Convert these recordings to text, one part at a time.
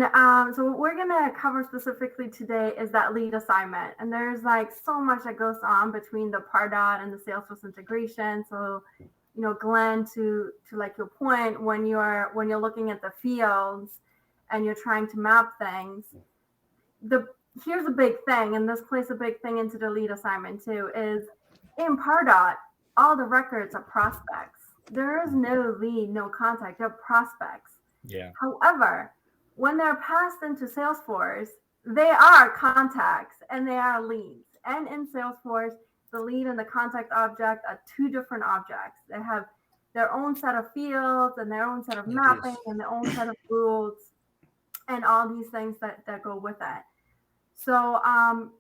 And so what we're going to cover specifically today is that lead assignment. And there's like so much that goes on between the Pardot and the Salesforce integration. So, you know, Glenn, to like your point, when you're looking at the fields and you're trying to map things, here's a big thing, and this plays a big thing into the lead assignment too, is in Pardot, all the records are prospects. There is no lead, no contact, they're prospects. Yeah. However, when they're passed into Salesforce, they are contacts and they are leads. And in Salesforce, the lead and the contact object are two different objects. They have their own set of fields and their own set of mapping and their own set of rules and all these things that go with it. So,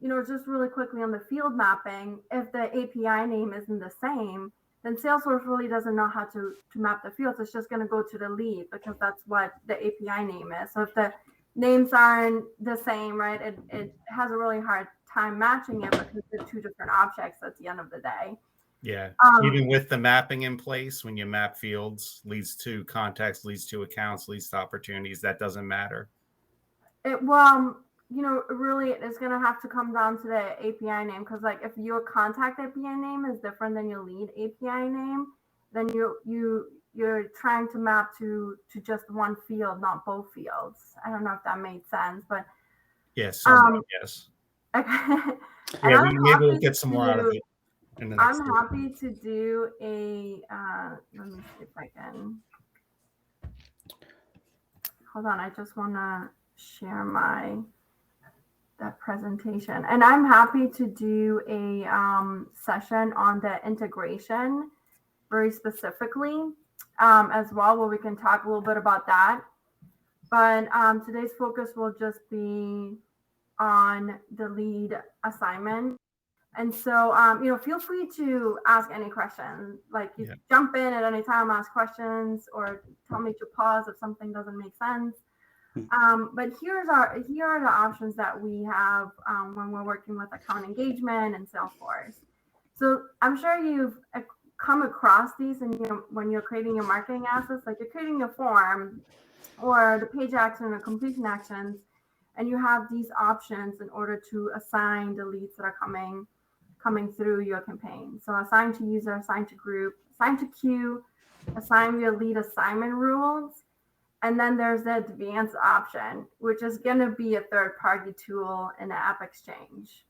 you know, just really quickly on the field mapping, if the API name isn't the same, then Salesforce really doesn't know how to map the fields. It's just going to go to the lead because that's what the API name is. So if the names aren't the same, right, it has a really hard time matching it because they're two different objects at the end of the day. Yeah. Even with the mapping in place, when you map fields, leads to contacts, leads to accounts, leads to opportunities, that doesn't matter. You know, really, it's going to have to come down to the API name because, like, if your contact API name is different than your lead API name, then you're trying to map to just one field, not both fields. I don't know if that made sense, but yes, yes. Okay. Yeah, maybe we'll get some more out of it. I'm happy to do a. Let me see if I can. Hold on, I just want to share that presentation, and I'm happy to do a session on the integration very specifically as well, where we can talk a little bit about that. But today's focus will just be on the lead assignment. And so, you know, feel free to ask any questions. Like, you jump in at any time, ask questions, or tell me to pause if something doesn't make sense. But here are the options that we have when we're working with account engagement and Salesforce. So I'm sure you've come across these, and when you're creating your marketing assets, like you're creating a form or the page action or completion actions, and you have these options in order to assign the leads that are coming through your campaign. So assign to user, assign to group, assign to queue, assign your lead assignment rules. And then there's the advanced option, which is going to be a third-party tool in the App Exchange.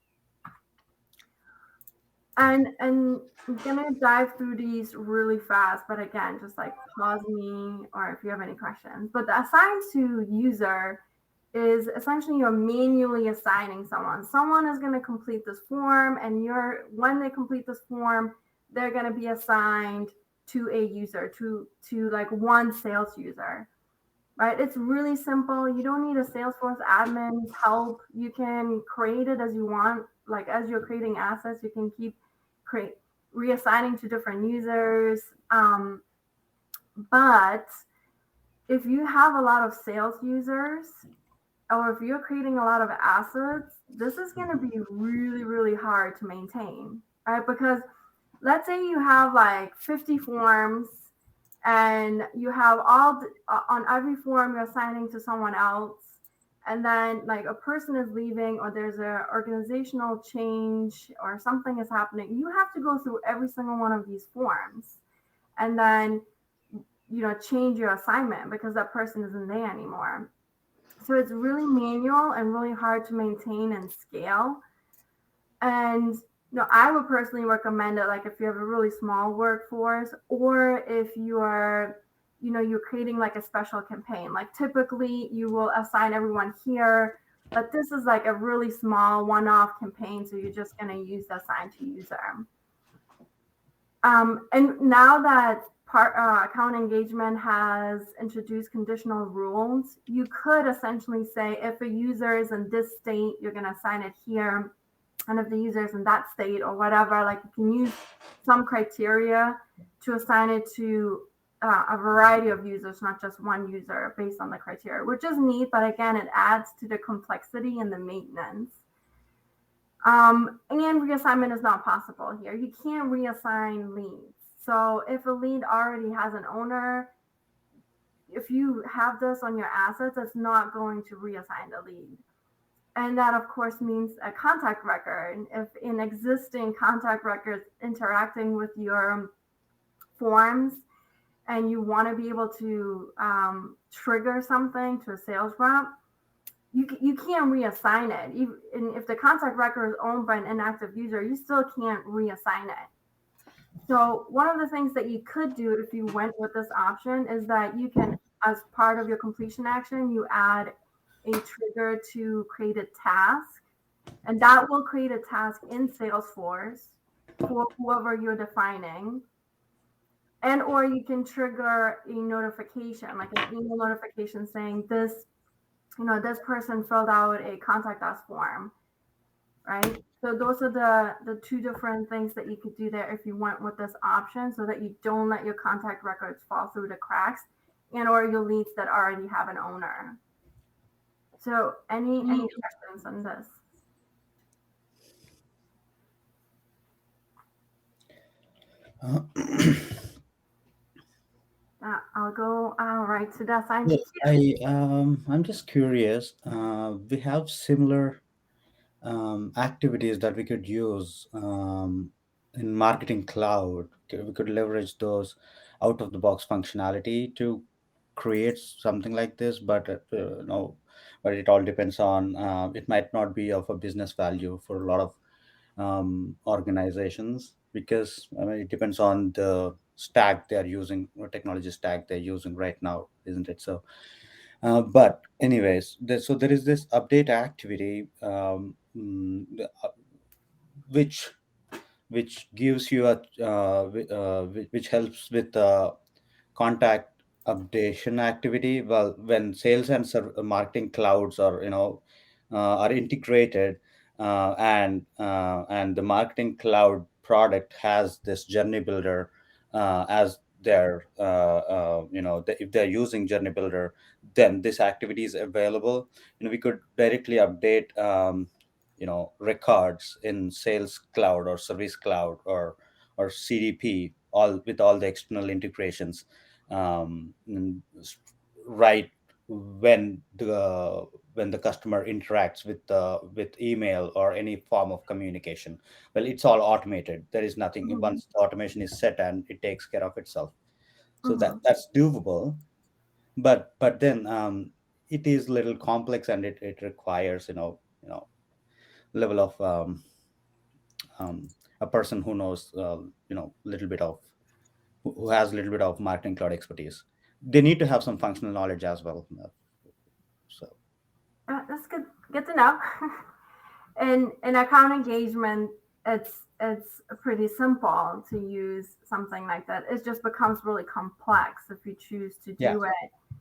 And I'm going to dive through these really fast, but again, just like pause me or if you have any questions. But the assign to user is essentially you're manually assigning someone. Someone is going to complete this form, and when they complete this form, they're going to be assigned to a user, to like one sales user. Right? It's really simple. You don't need a Salesforce admin's help. You can create it as you want. Like as you're creating assets, you can keep reassigning to different users. But if you have a lot of sales users, or if you're creating a lot of assets, this is going to be really, really hard to maintain, right? Because let's say you have like 50 forms, and you have on every form you're assigning to someone else, and then like a person is leaving or there's an organizational change or something is happening, you have to go through every single one of these forms and then change your assignment because that person isn't there anymore. So it's really manual and really hard to maintain and scale. And I would personally recommend it, like if you have a really small workforce, or if you're creating like a special campaign. Like typically you will assign everyone here, but this is like a really small one-off campaign, so you're just going to use the assign to user. And now that account engagement has introduced conditional rules, you could essentially say if a user is in this state, you're going to assign it here. And if the user is in that state or whatever, like you can use some criteria to assign it to a variety of users, not just one user based on the criteria, which is neat. But again, it adds to the complexity and the maintenance. And reassignment is not possible here. You can't reassign leads. So if a lead already has an owner, if you have this on your assets, it's not going to reassign the lead. And that, of course, means a contact record. If an existing contact record interacting with your forms and you want to be able to trigger something to a sales rep, you can't reassign it. And if the contact record is owned by an inactive user, you still can't reassign it. So one of the things that you could do if you went with this option is that you can, as part of your completion action, you add a trigger to create a task, and that will create a task in Salesforce for whoever you're defining. And or you can trigger a notification, like an email notification saying this, this person filled out a contact us form, right? So those are the two different things that you could do there if you went with this option, so that you don't let your contact records fall through the cracks and or your leads that already have an owner. So any questions on this? I'll go right to the sign. I'm just curious. We have similar activities that we could use in Marketing Cloud. We could leverage those out of the box functionality to create something like this, but no, but it all depends on. It might not be of a business value for a lot of organizations, because I mean it depends on the stack they're using, or technology stack they're using right now, isn't it? So but anyways, so there is this update activity, which gives you a which helps with contact updation activity. Well, when sales and marketing clouds are are integrated, and the marketing cloud product has this journey builder as their if they're using journey builder, then this activity is available. We could directly update records in sales cloud or service cloud or CDP, all with all the external integrations, right when the customer interacts with email or any form of communication. Well, it's all automated. There is nothing, Mm-hmm. once the automation is set, and it takes care of itself. So Mm-hmm. that's doable. But then it is a little complex, and it requires level of a person who knows little bit of who has a little bit of marketing cloud expertise. They need to have some functional knowledge as well. So That's good. Good to know. In account engagement, it's pretty simple to use something like that. It just becomes really complex if you choose to yeah, do it.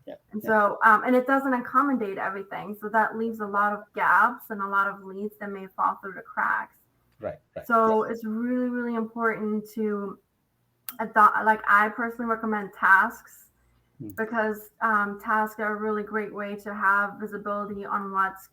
yeah, And yeah. so, and it doesn't accommodate everything. So that leaves a lot of gaps and a lot of leads that may fall through the cracks. Right, right. So it's really, really important to adopt, like I personally recommend tasks, because tasks are a really great way to have visibility on what's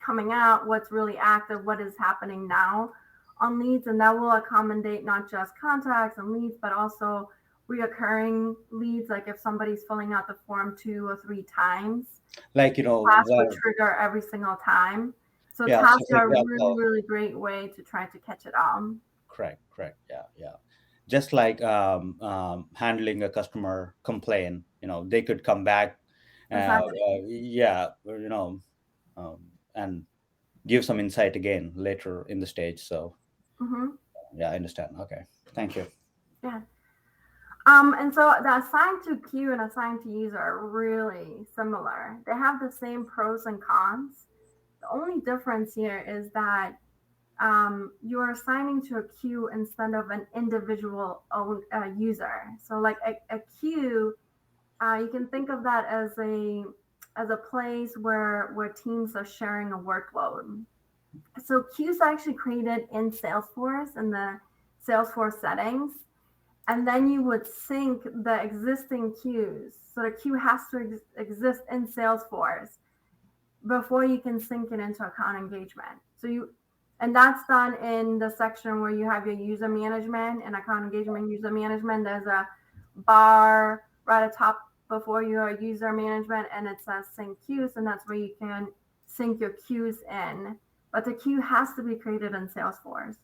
coming out, what's really active, what is happening now on leads, and that will accommodate not just contacts and leads, but also reoccurring leads. Like if somebody's filling out the form 2 or 3 times, Like tasks would where, trigger every single time. So yeah. So tasks for are a really, example, really great way to try to catch it all. correct, yeah, yeah. Just like handling a customer complaint, they could come back, Exactly. yeah, and give some insight again later in the stage. So Mm-hmm. yeah, I understand. Okay, thank you. Yeah. And so the assign to queue and assign to user are really similar. They have the same pros and cons. The only difference here is that you're assigning to a queue instead of an individual own user. So like a queue, you can think of that as a place where teams are sharing a workload. So queues are actually created in Salesforce in the Salesforce settings, and then you would sync the existing queues. So the queue has to exist in Salesforce before you can sync it into account engagement. And that's done in the section where you have your user management and account engagement user management. There's a bar right at top before your user management, and it says sync queues, and that's where you can sync your queues in. But the queue has to be created in Salesforce.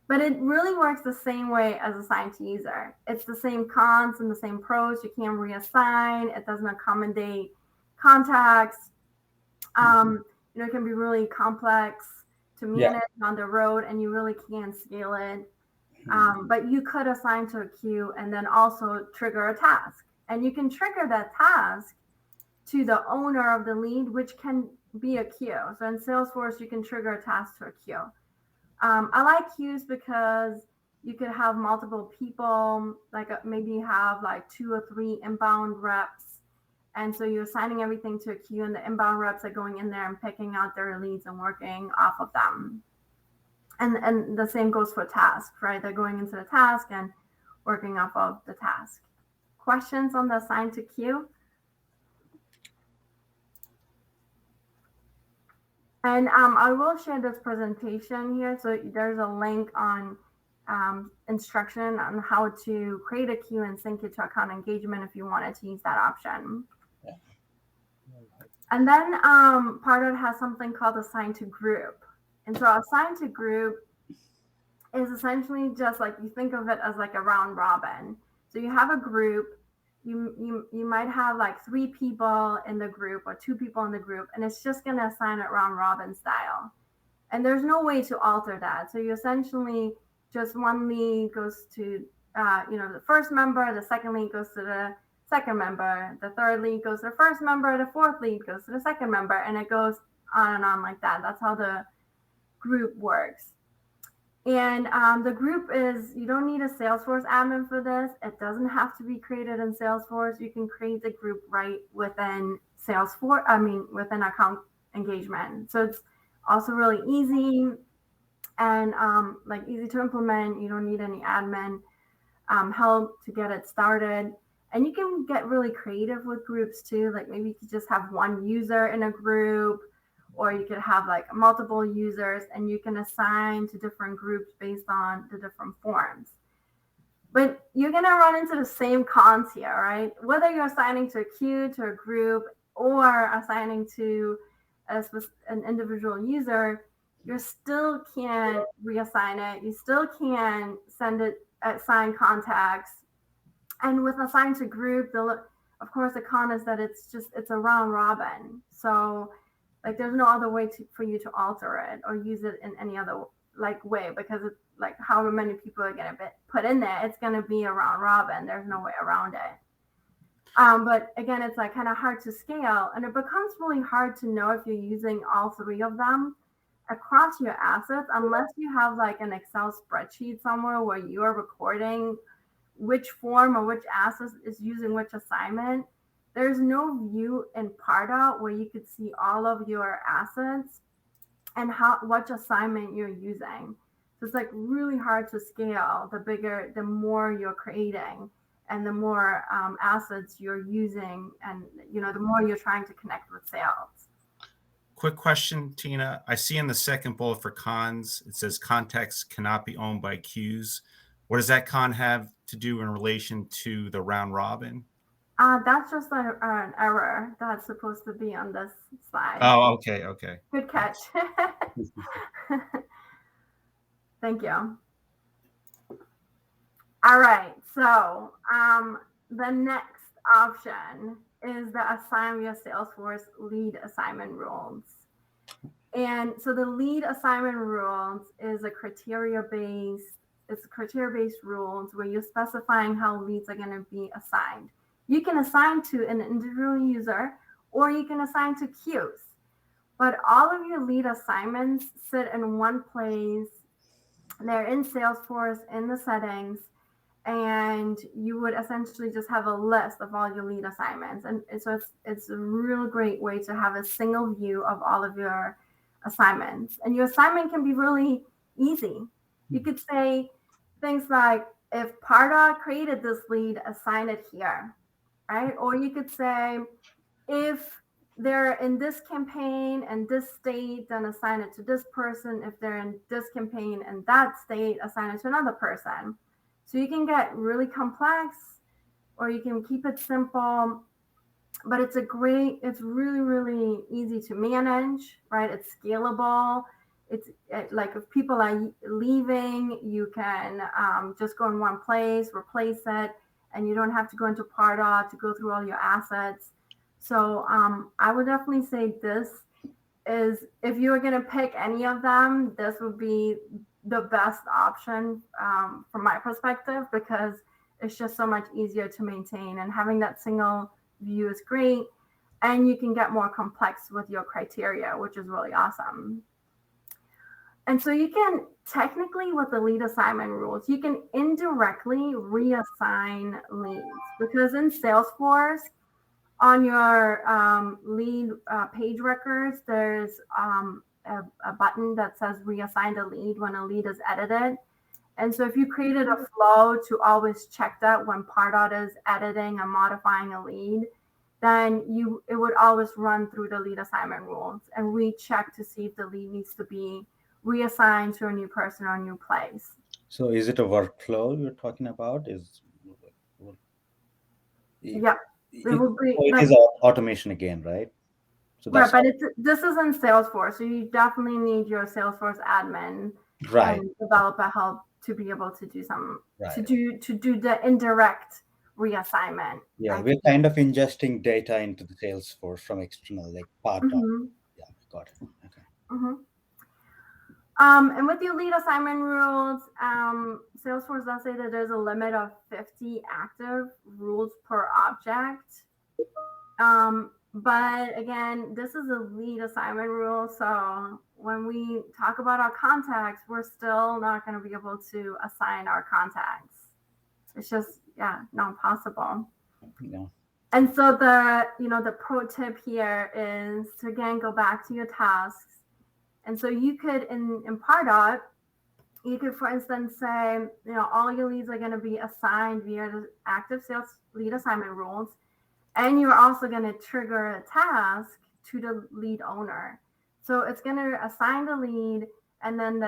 But it really works the same way as assign to user. It's the same cons and the same pros. You can't reassign. It doesn't accommodate contacts. It can be really complex to manage on the road, and you really can't scale it. But you could assign to a queue and then also trigger a task. And you can trigger that task to the owner of the lead, which can be a queue. So in Salesforce, you can trigger a task to a queue. I like queues because you could have multiple people, like maybe you have like 2 or 3 inbound reps. And so you're assigning everything to a queue, and the inbound reps are going in there and picking out their leads and working off of them. And the same goes for tasks, right? They're going into the task and working off of the task. Questions on the assign to queue? And I will share this presentation here. So there's a link on instruction on how to create a queue and sync it to account engagement if you wanted to use that option. Yeah. And then Pardot has something called assign to group. And so assign to group is essentially just like, you think of it as like a round robin. So you have a group, you might have like 3 people in the group or 2 people in the group, and it's just going to assign it round robin style. And there's no way to alter that. So you essentially just one lead goes to the first member, the second lead goes to the second member, the third lead goes to the first member, the fourth lead goes to the second member, and it goes on and on like that. That's how the group works. And the group is, you don't need a Salesforce admin for this. It doesn't have to be created in Salesforce. You can create the group right within within account engagement. So it's also really easy and easy to implement. You don't need any admin help to get it started. And you can get really creative with groups too. Like maybe you could just have one user in a group, or you could have like multiple users, and you can assign to different groups based on the different forms. But you're going to run into the same cons here, right? Whether you're assigning to a queue, to a group, or assigning to an individual user, you still can't reassign it. You still can't assign contacts. And with assign to group, of course, the con is that it's a round robin. So like there's no other way for you to alter it or use it in any other way, because it's like however many people are going to be put in there, it's going to be a round robin. There's no way around it. But again, it's like kind of hard to scale, and it becomes really hard to know if you're using all 3 of them across your assets, unless you have like an Excel spreadsheet somewhere where you are recording which form or which asset is using which assignment. There's no view in Pardot where you could see all of your assets and which assignment you're using. So it's like really hard to scale the more you're creating and the more assets you're using, and the more you're trying to connect with sales. Quick question, Tina. I see in the second bullet for cons, it says contacts cannot be owned by queues. What does that con have to do in relation to the round robin? That's just an error that's supposed to be on this slide. Oh, okay. Good catch. Thank you. All right, so the next option is the assign via Salesforce lead assignment rules. And so the lead assignment rules is a criteria-based rules where you're specifying how leads are going to be assigned. You can assign to an individual user, or you can assign to queues. But all of your lead assignments sit in one place. They're in Salesforce in the settings, and you would essentially just have a list of all your lead assignments. And so it's a real great way to have a single view of all of your assignments. And your assignment can be really easy. You could say things like, if Pardot created this lead, assign it here, right? Or you could say, if they're in this campaign and this state, then assign it to this person. If they're in this campaign and that state, assign it to another person. So you can get really complex, or you can keep it simple. But it's really, really easy to manage, right? It's scalable. Like if people are leaving, you can just go in one place, replace it, and you don't have to go into Pardot to go through all your assets. So I would definitely say this is, if you were going to pick any of them, this would be the best option from my perspective, because it's just so much easier to maintain, and having that single view is great, and you can get more complex with your criteria, which is really awesome. And so you can technically, with the lead assignment rules, you can indirectly reassign leads, because in Salesforce, on your lead page records, there's a button that says reassign a lead when a lead is edited. And so if you created a flow to always check that when Pardot is editing and modifying a lead, then it would always run through the lead assignment rules and recheck to see if the lead needs to be reassigned to a new person or a new place. So is it a workflow you're talking about? Yeah. It is automation again, right? So that's right, but this is in Salesforce, so you definitely need your Salesforce admin and developer help to be able to do some to do the indirect reassignment. Yeah, we're kind of ingesting data into the Salesforce from external, like Pardot. Yeah, got it. Okay. And with your lead assignment rules, Salesforce does say that there's a limit of 50 active rules per object. But again, this is a lead assignment rule. So when we talk about our contacts, we're still not going to be able to assign our contacts. It's just, not possible. Yeah. And so the pro tip here is to, again, go back to your tasks. And so you could, in Pardot, you could, for instance, say, all your leads are going to be assigned via the active sales lead assignment rules. And you're also going to trigger a task to the lead owner. So it's going to assign the lead, and then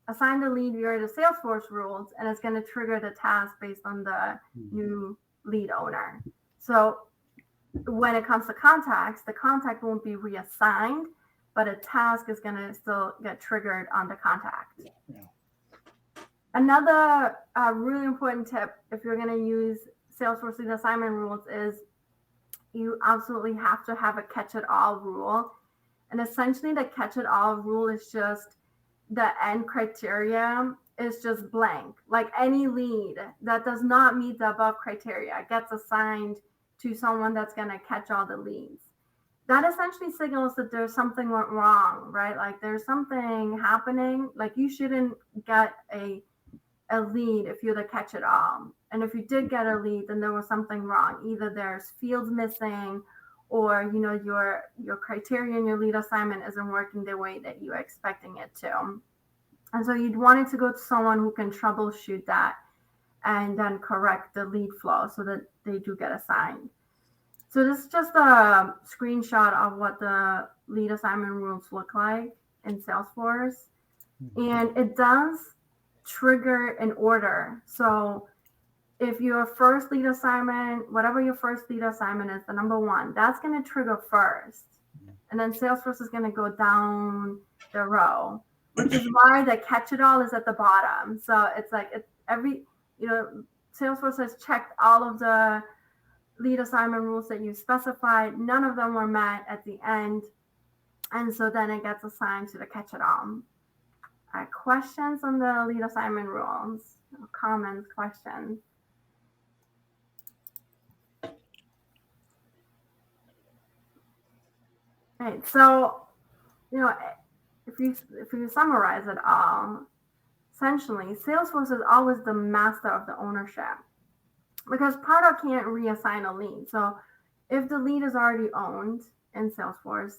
assign the lead via the Salesforce rules, and it's going to trigger the task based on the new lead owner. So when it comes to contacts, the contact won't be reassigned, but a task is going to still get triggered on the contact. Yeah. Another really important tip, if you're going to use Salesforce lead assignment rules, is you absolutely have to have a catch-it-all rule. And essentially the catch-it-all rule is just the end criteria is just blank. Like any lead that does not meet the above criteria gets assigned to someone that's going to catch all the leads. That essentially signals that there's something went wrong, right? Like there's something happening. Like you shouldn't get a lead if you're the catch it all. And if you did get a lead, then there was something wrong. Either there's fields missing, or your criteria in your lead assignment isn't working the way that you're expecting it to. And so you'd want it to go to someone who can troubleshoot that and then correct the lead flow so that they do get assigned. So this is just a screenshot of what the lead assignment rules look like in Salesforce. And it does trigger in order. So if your first lead assignment, whatever your first lead assignment is, the number one, that's going to trigger first. And then Salesforce is going to go down the row, which is why the catch it all is at the bottom. So it's like Salesforce has checked all of the lead assignment rules that you specified. None of them were met at the end. And so then it gets assigned to the catch it all. Questions on the lead assignment rules? Comments, questions? Right. So, if you summarize it all, essentially, Salesforce is always the master of the ownership, because Pardot can't reassign a lead. So, if the lead is already owned in Salesforce,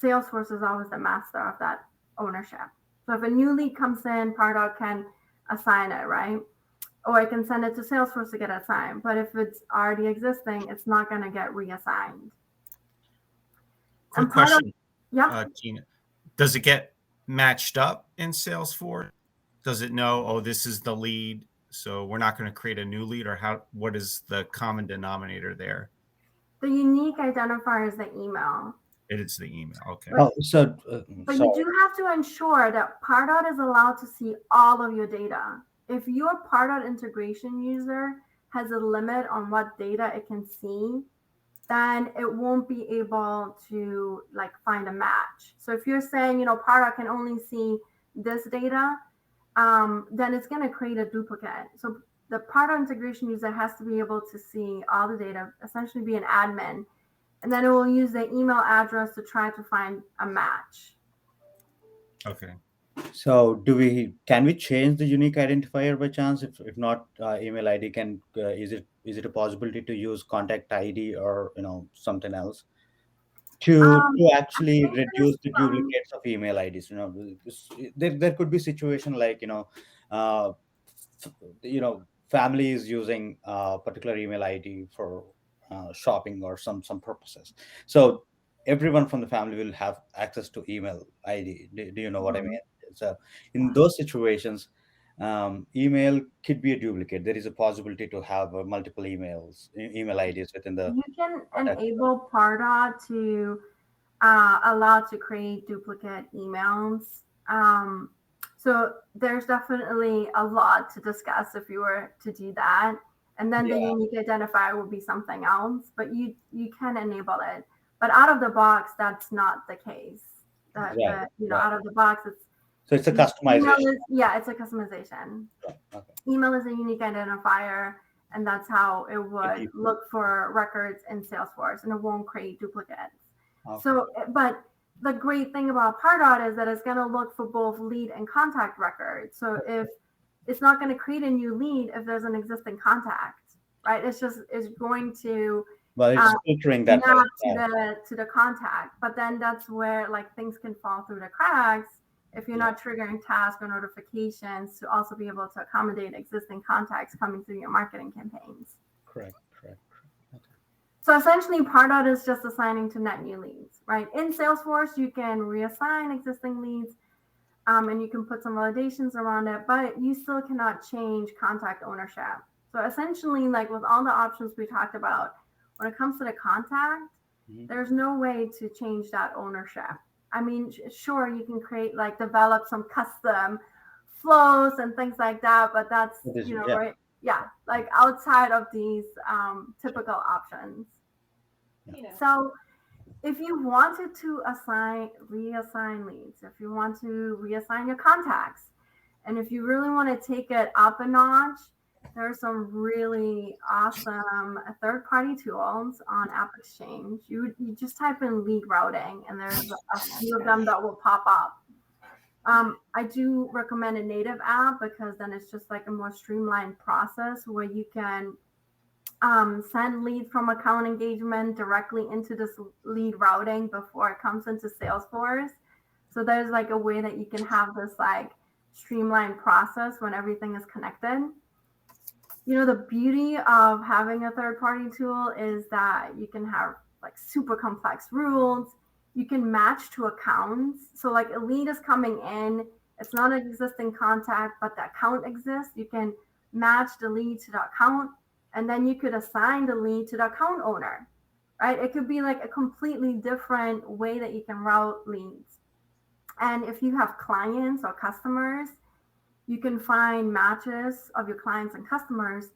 Salesforce is always the master of that ownership. So, if a new lead comes in, Pardot can assign it, right? Or it can send it to Salesforce to get assigned. But if it's already existing, it's not going to get reassigned. Quick question, Tina. Does it get matched up in Salesforce? Does it know, this is the lead So we're not going to create a new lead, or what is the common denominator there? The unique identifier is the email. It is the email. Okay. Oh, so But sorry. you do have to ensure that Pardot is allowed to see all of your data. If your Pardot integration user has a limit on what data it can see, then it won't be able to like find a match. So if you're saying, Pardot can only see this data, then it's going to create a duplicate. So the Pardot integration user has to be able to see all the data, essentially be an admin, and then it will use the email address to try to find a match. Okay. So can we change the unique identifier by chance? If not email ID, is it a possibility to use contact ID or something else to actually reduce the duplicates of email IDs? There could be situation like uh, family is using a particular email ID for shopping or some purposes. So everyone from the family will have access to email ID. Do you know what I mean? So in those situations, email could be a duplicate. There is a possibility to have multiple email IDs within the. You can enable Pardot to allow to create duplicate emails. So there's definitely a lot to discuss if you were to do that. And then the unique identifier will be something else, but you can enable it. But out of the box, that's not the case. Out of the box, it's a customization. It's a customization. Okay. Email is a unique identifier, and that's how it would look for records in Salesforce, and it won't create duplicates. Okay. So, but the great thing about Pardot is that it's going to look for both lead and contact records. So if it's not going to create a new lead if there's an existing contact, right? It's going to it's filtering that to the contact. But then that's where like things can fall through the cracks if you're not triggering tasks or notifications to also be able to accommodate existing contacts coming through your marketing campaigns. Correct. Okay. So essentially, Pardot is just assigning to net new leads, right? In Salesforce, you can reassign existing leads, and you can put some validations around it, but you still cannot change contact ownership. So essentially, like with all the options we talked about, when it comes to the contact, there's no way to change that ownership. I mean, sure, you can develop some custom flows and things like that, but that's, right? Yeah, like outside of these typical options. Yeah. So if you wanted to reassign leads, if you want to reassign your contacts, and if you really want to take it up a notch, there are some really awesome third-party tools on AppExchange. You just type in lead routing, and there's a few of them that will pop up. I do recommend a native app because then it's just like a more streamlined process where you can send leads from account engagement directly into this lead routing before it comes into Salesforce. So there's like a way that you can have this like streamlined process when everything is connected. The beauty of having a third-party tool is that you can have like super complex rules. You can match to accounts. So like a lead is coming in, it's not an existing contact, but the account exists. You can match the lead to the account, and then you could assign the lead to the account owner, right? It could be like a completely different way that you can route leads. And if you have clients or customers, you can find matches of your clients and customers,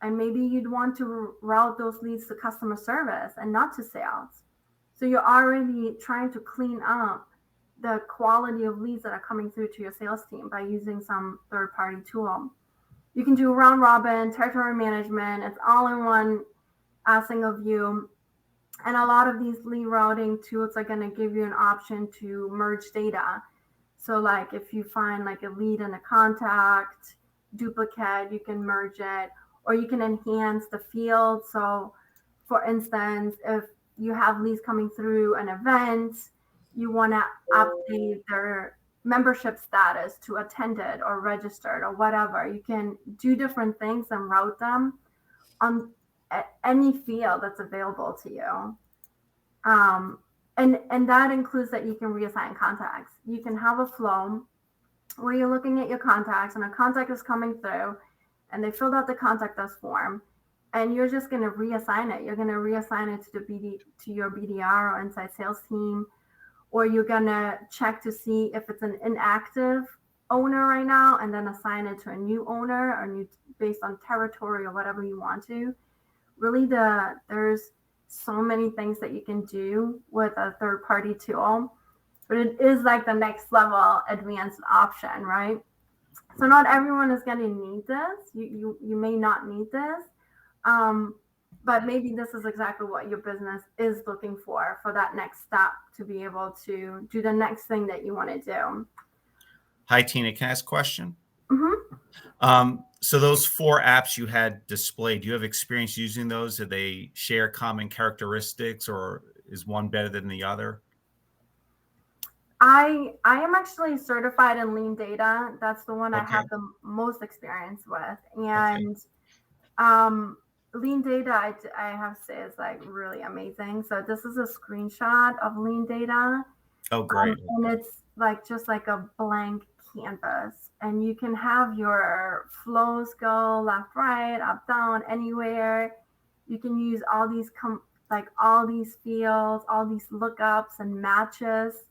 and maybe you'd want to route those leads to customer service and not to sales. So you're already trying to clean up the quality of leads that are coming through to your sales team by using some third-party tool. You can do round robin, territory management. It's all in one single view. And a lot of these lead routing tools are going to give you an option to merge data. So like if you find like a lead and a contact duplicate, you can merge it, or you can enhance the field. So for instance, if you have leads coming through an event, you want to update their membership status to attended or registered or whatever. You can do different things and route them on any field that's available to you. And that includes that you can reassign contacts. You can have a flow where you're looking at your contacts and a contact is coming through, and they filled out the contact us form, and you're just going to reassign it. You're going to reassign it to your BDR or inside sales team, or you're going to check to see if it's an inactive owner right now, and then assign it to a new owner or new based on territory or whatever you want to. Really, there's so many things that you can do with a third-party tool, but it is like the next level advanced option, right? So not everyone is going to need this. You may not need this, but maybe this is exactly what your business is looking for that next step to be able to do the next thing that you want to do. Hi, Tina. Can I ask a question? Mm-hmm. So those 4 apps you had displayed, do you have experience using those? Do they share common characteristics, or is one better than the other? I am actually certified in lean data. That's the one I Okay. have the most experience with. And lean data, I have to say, is like really amazing. So this is a screenshot of lean data. Oh, great. And it's like just like a blank canvas. And you can have your flows go left, right, up, down, anywhere. You can use all these all these fields, all these lookups and matches.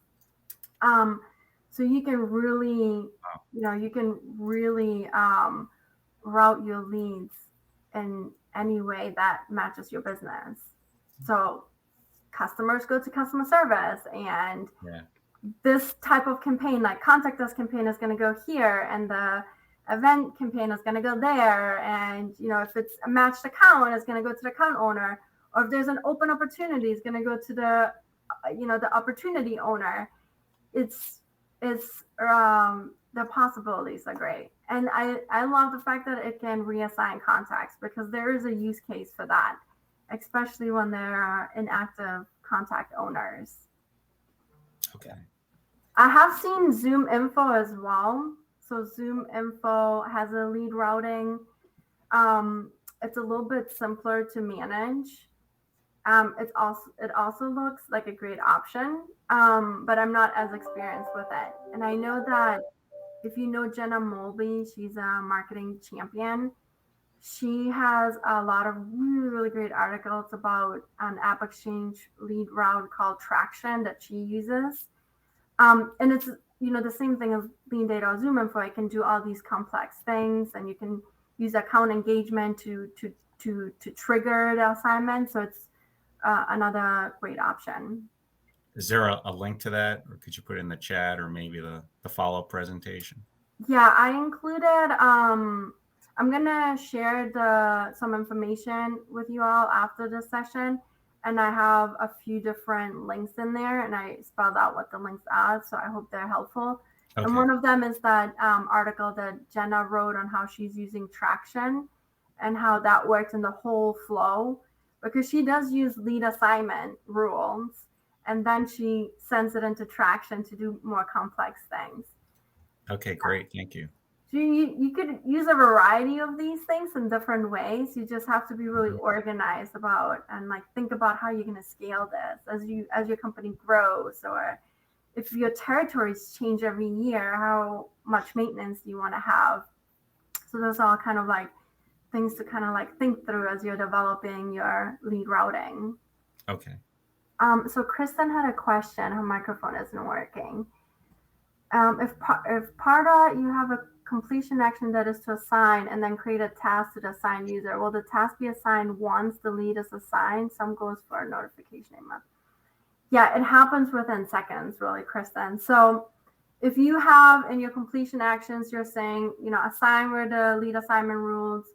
So you can really, route your leads in any way that matches your business. So customers go to customer service, and this type of campaign, like contact us campaign, is going to go here, and the event campaign is going to go there. And, if it's a matched account, it's going to go to the account owner, or if there's an open opportunity, it's going to go to the, the opportunity owner. The possibilities are great. And I love the fact that it can reassign contacts, because there is a use case for that, especially when there are inactive contact owners. Okay. I have seen Zoom Info as well. So Zoom Info has a lead routing. It's a little bit simpler to manage. It also looks like a great option, but I'm not as experienced with it. And I know that if you know Jenna Mulvey, she's a marketing champion. She has a lot of really, really great articles about an app exchange lead route called Traction that she uses. And it's the same thing as Lean Data or Zoom Info. I can do all these complex things, and you can use account engagement to trigger the assignment. So it's another great option. Is there a link to that, or could you put it in the chat, or maybe the follow-up presentation? Yeah, I included. I'm gonna share some information with you all after this session, and I have a few different links in there, and I spelled out what the links are, so I hope they're helpful. Okay. And one of them is that article that Jenna wrote on how she's using Traction and how that works in the whole flow, because she does use lead assignment rules, and then she sends it into Traction to do more complex things. Okay, great. Thank you. So you could use a variety of these things in different ways. You just have to be really organized about and think about how you're going to scale this as your company grows, or if your territories change every year, how much maintenance do you want to have? So those are all kind of things to kind of think through as you're developing your lead routing. Okay. So Kristen had a question. Her microphone isn't working. If Pardot, you have a completion action that is to assign and then create a task to the assigned user, will the task be assigned once the lead is assigned? Some goes for a notification email. Yeah, it happens within seconds, really, Kristen. So if you have in your completion actions, you're saying, assign where the lead assignment rules,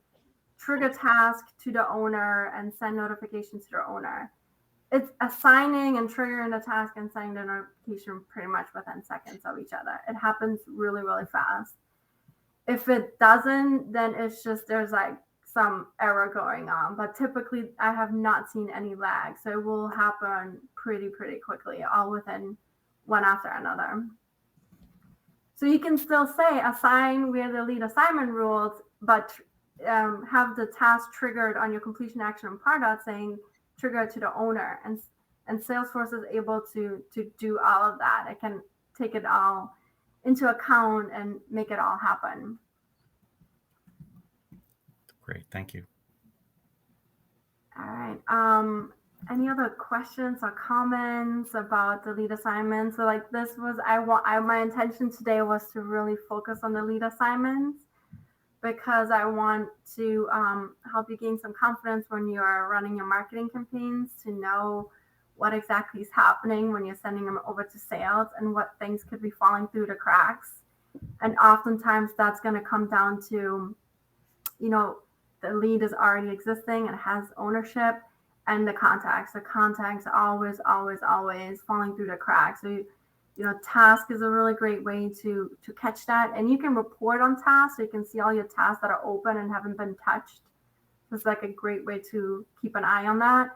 trigger task to the owner, and send notifications to the owner. It's assigning and triggering the task and sending the notification pretty much within seconds of each other. It happens really, really fast. If it doesn't, then it's just there's some error going on. But typically, I have not seen any lag. So it will happen pretty quickly, all within one after another. So you can still say assign where the lead assignment rules, but have the task triggered on your completion action in Pardot saying trigger it to the owner, and Salesforce is able to do all of that. It can take it all into account and make it all happen. Great. Thank you. All right. Any other questions or comments about the lead assignment? So like this was, my intention today was to really focus on the lead assignments because I want to help you gain some confidence when you're running your marketing campaigns to know what exactly is happening when you're sending them over to sales and what things could be falling through the cracks. And oftentimes that's going to come down to, you know, the lead is already existing and has ownership, and the contacts always falling through the cracks. So task is a really great way to catch that, and you can report on tasks so you can see all your tasks that are open and haven't been touched. So it's like a great way to keep an eye on that.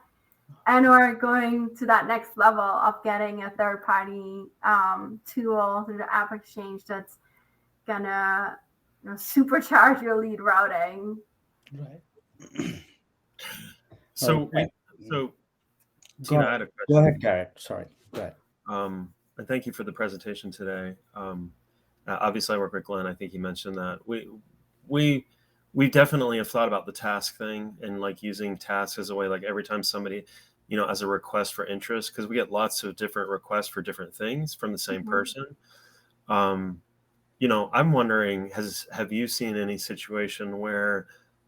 And we're going to that next level of getting a third party tool through the app exchange that's gonna supercharge your lead routing. Right. So Okay. so Tina, I had a question. Go ahead, Garrett. Sorry. Go ahead. And thank you for the presentation today. Obviously, I work with Glenn. I think he mentioned that we definitely have thought about the task thing and like using tasks as a way, like every time somebody, as a request for interest, because we get lots of different requests for different things from the same person. I'm wondering, have you seen any situation where,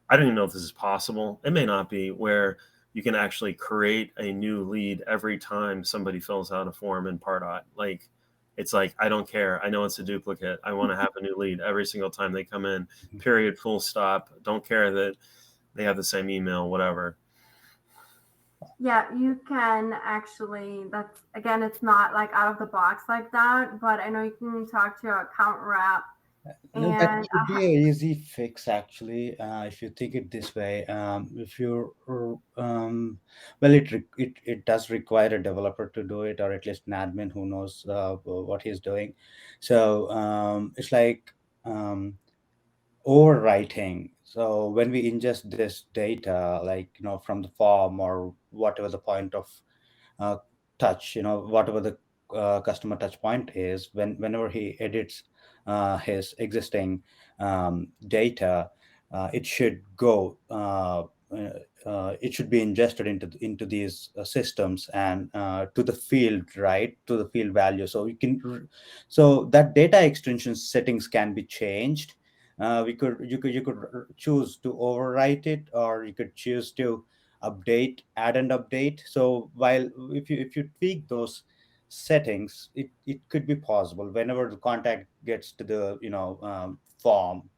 I don't even know if this is possible, it may not be, where you can actually create a new lead every time somebody fills out a form in Pardot? Like, it's like, I don't care. I know it's a duplicate. I want to have a new lead every single time they come in, period, full stop. Don't care that they have the same email, whatever. Yeah, you can actually, that's, again, it's not like out of the box like that, but I know you can talk to your account rep. No, that And should be an easy fix, actually. If you think it this way, if you're, well, it does require a developer to do it, or at least an admin who knows what he's doing. So it's like overwriting. So when we ingest this data, like from the form or whatever the point of uh, touch, whatever the customer touch point is, whenever he edits his existing data, it should go it should be ingested into these systems and to the field, right, to the field value. So so that data extension settings can be changed. You could choose to overwrite it, or you could choose to add and update. So while if you tweak those settings, it could be possible whenever the contact gets to the form,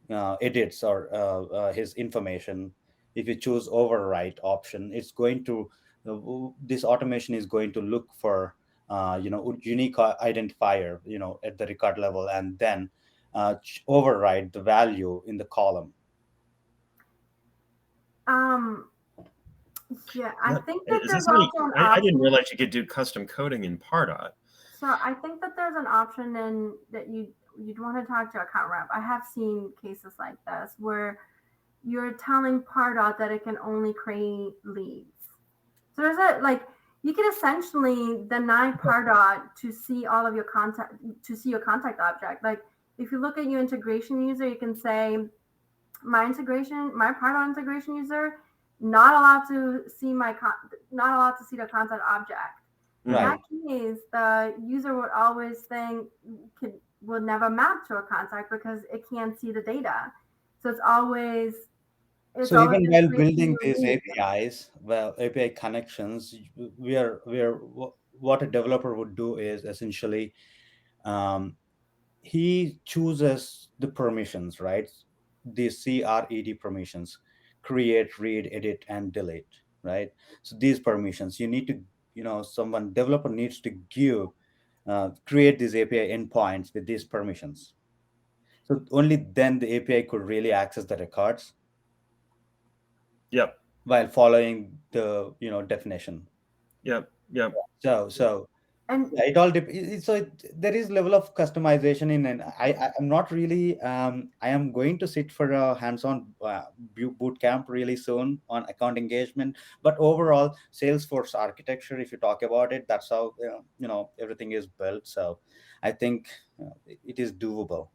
edits or his information. If you choose overwrite option, it's going to this automation is going to look for unique identifier at the record level, and then override the value in the column. yeah, I think that Is there's this how also an I didn't option. realize you could do custom coding in Pardot. So I think that there's an option in that you'd want to talk to account rep. I have seen cases like this where you're telling Pardot that it can only create leads. So there's you can essentially deny Pardot to see all of your contact, to see your contact object. Like if you look at your integration user, you can say my Pardot integration user not allowed to see not allowed to see the contact object. In that case, the user would always think would never map to a contact because it can't see the data. So it's always So even while building new these lead. APIs, well, API connections, what a developer would do is essentially um, he chooses the permissions, right? The CRED permissions: create, read, edit, and delete, right? So these permissions you need to, someone developer needs to create these API endpoints with these permissions. So only then the API could really access the records. Yep. While following the definition. Yep. So And yeah, it all there is level of customization in, and I'm not really I am going to sit for a hands-on boot camp really soon on account engagement. But overall, Salesforce architecture, if you talk about it, that's how everything is built. So I think it is doable.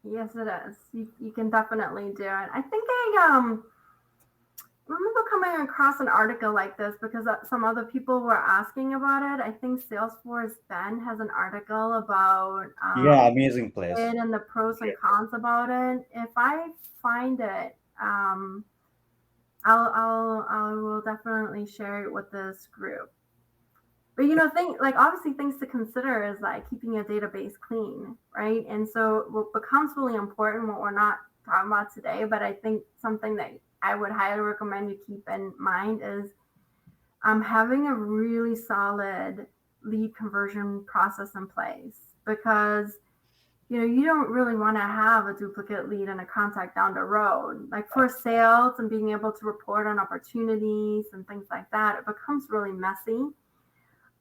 Yes, it is. You can definitely do it. I think remember coming across an article like this because some other people were asking about it. I think Salesforce Ben has an article about Yeah, amazing place. it and the pros and cons about it. If I find it, I will definitely share it with this group. But obviously things to consider is like keeping your database clean, right? And so what becomes really important, what we're not talking about today, but I think something that I would highly recommend you keep in mind is having a really solid lead conversion process in place, because you don't really want to have a duplicate lead and a contact down the road. Like for sales and being able to report on opportunities and things like that, it becomes really messy.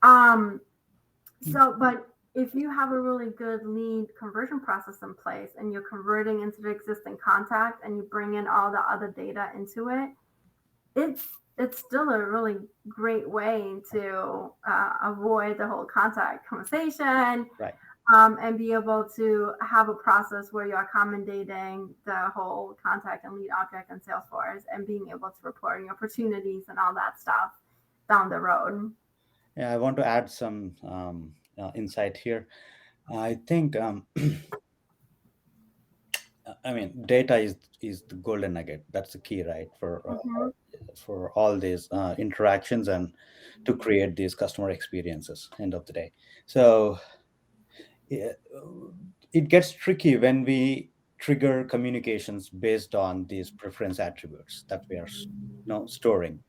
But if you have a really good lead conversion process in place and you're converting into the existing contact and you bring in all the other data into it, it's still a really great way to avoid the whole contact conversation, Right. and be able to have a process where you're accommodating the whole contact and lead object in Salesforce and being able to report on opportunities and all that stuff down the road. Yeah, I want to add some insight here. I think I mean, data is the golden nugget. That's the key, right? For all these interactions and to create these customer experiences. End of the day, so yeah, it gets tricky when we trigger communications based on these preference attributes that we are, storing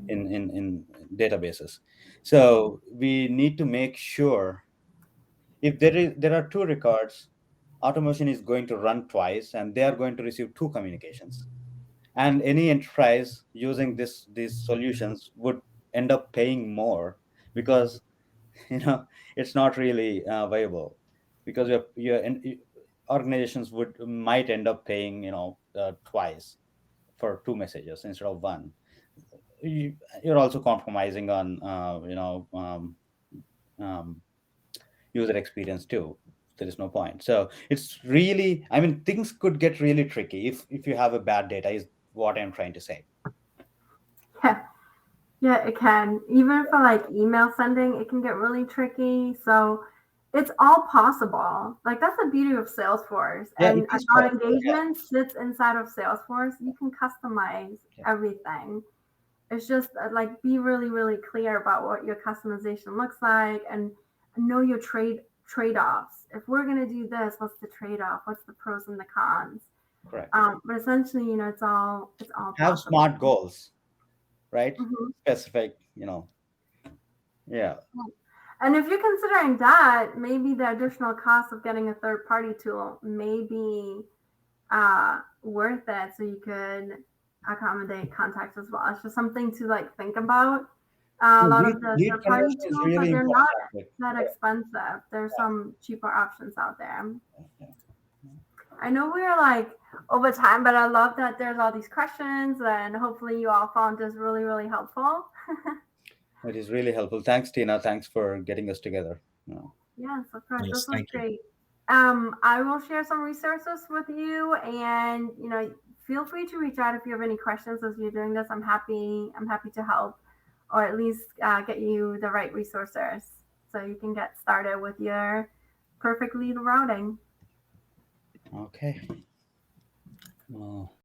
in databases. So we need to make sure if there are two records, automation is going to run twice and they are going to receive two communications, and any enterprise using these solutions would end up paying more because you know it's not really viable, because organizations might end up paying twice for two messages instead of one. You're also compromising on um, user experience too. There is no point. So it's really, I mean, things could get really tricky if you have a bad data is what I'm trying to say. Yeah, yeah, it can. Even for like email sending, it can get really tricky. So it's all possible. Like that's the beauty of Salesforce. Yeah, it And is our possible. Yeah. engagement sits inside of Salesforce. You can customize Yeah. everything. It's just like be really, really clear about what your customization looks like and know your trade-offs. If we're gonna do this, what's the trade-off? What's the pros and the cons? Correct. But essentially, it's all Have possible. smart goals, right? Mhm. Specific, yeah. And if you're considering that, maybe the additional cost of getting a third party tool may be worth it, so you could accommodate contacts as well. It's just something to like think about. A lot of the Lead third party conversion is tools, really but they're important not aspect. that expensive. There's some cheaper options out there. I know we're like over time, but I love that there's all these questions, and hopefully you all found this really, really helpful. It is really helpful. Thanks, Tina. Thanks for getting us together. Yes, of course. Yes, This was thank you. great. I will share some resources with you, and feel free to reach out if you have any questions as you're doing this. I'm happy to help, or at least get you the right resources so you can get started with your perfect lead routing. Okay. Well,